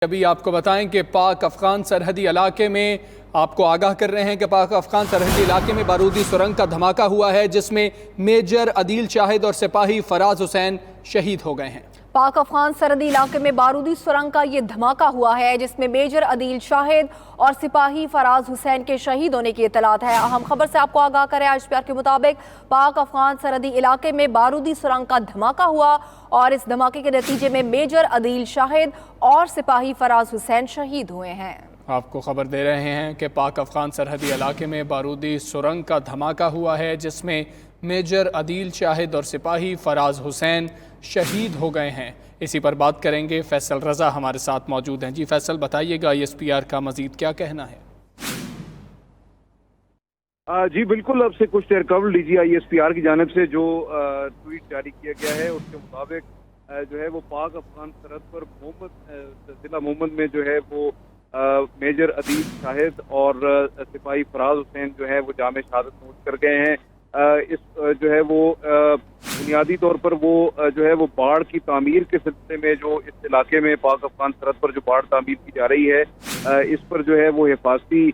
ابھی آپ کو بتائیں کہ پاک افغان سرحدی علاقے میں آپ کو آگاہ کر رہے ہیں کہ پاک افغان سرحدی علاقے میں بارودی سرنگ کا دھماکہ ہوا ہے جس میں میجر عدیل شاہد اور سپاہی فراز حسین شہید ہو گئے ہیں۔ پاک افغان سرحدی علاقے میں بارودی سرنگ کا یہ دھماکہ ہوا ہے جس میں میجر عدیل شاہد اور سپاہی فراز حسین کے شہید ہونے کی اطلاعات ہے۔ اہم خبر سے آپ کو آگاہ کریں، ISPR کے مطابق پاک افغان سرحدی علاقے میں بارودی سرنگ کا دھماکہ ہوا اور اس دھماکے کے نتیجے میں میجر عدیل شاہد اور سپاہی فراز حسین شہید ہوئے ہیں۔ آپ کو خبر دے رہے ہیں کہ پاک افغان سرحدی علاقے میں بارودی سرنگ کا دھماکہ ہوا ہے جس میں میجر عدیل شاہد اور سپاہی فراز حسین شہید ہو گئے ہیں۔ اسی پر بات کریں گے، فیصل رضا ہمارے ساتھ موجود ہیں۔ جی فیصل، بتائیے گا ISPR کا مزید کیا کہنا ہے؟ جی بالکل، اب سے کچھ دیر قبل DG ISPR کی جانب سے جو ٹویٹ جاری کیا گیا ہے اس کے مطابق جو ہے وہ پاک افغان سرحد پر ضلع مومند میں جو ہے وہ میجر عدیل شاہد اور سپاہی فراز حسین جو ہے وہ جامِ شہادت نوش کر گئے ہیں۔ اس جو ہے وہ بنیادی طور پر وہ جو ہے وہ باڑ کی تعمیر کے سلسلے میں جو اس علاقے میں پاک افغان سرحد پر جو باڑ تعمیر کی جا رہی ہے اس پر جو ہے وہ حفاظتی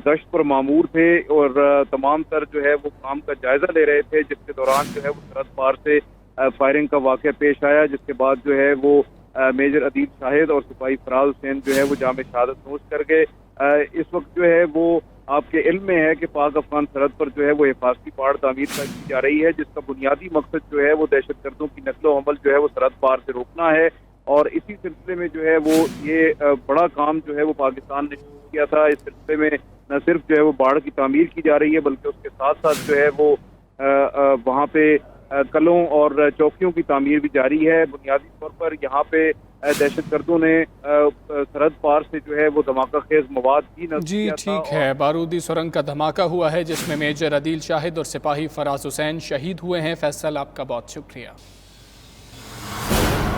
گشت پر مامور تھے اور تمام تر جو ہے وہ کام کا جائزہ لے رہے تھے، جس کے دوران جو ہے وہ سرحد پار سے فائرنگ کا واقعہ پیش آیا، جس کے بعد جو ہے وہ میجر عدیل شاہد اور سپاہی فراز حسین جو ہے وہ جامِ شہادت نوش کر گئے۔ اس وقت جو ہے وہ آپ کے علم میں ہے کہ پاک افغان سرحد پر جو ہے وہ حفاظتی باڑ تعمیر کی جا رہی ہے، جس کا بنیادی مقصد جو ہے وہ دہشت گردوں کی نقل و حمل جو ہے وہ سرحد پار سے روکنا ہے، اور اسی سلسلے میں جو ہے وہ یہ بڑا کام جو ہے وہ پاکستان نے شروع کیا تھا۔ اس سلسلے میں نہ صرف جو ہے وہ باڑ کی تعمیر کی جا رہی ہے بلکہ اس کے ساتھ ساتھ جو ہے وہ وہاں پہ قلعوں اور چوکیوں کی تعمیر بھی جاری ہے۔ بنیادی طور پر یہاں پہ دہشت گردوں نے سرحد پار سے جو ہے وہ دھماکہ خیز مواد بھی نصب کیا تھا۔ جی ٹھیک ہے، بارودی سرنگ کا دھماکہ ہوا ہے جس میں میجر عدیل شاہد اور سپاہی فراز حسین شہید ہوئے ہیں۔ فیصل، آپ کا بہت شکریہ۔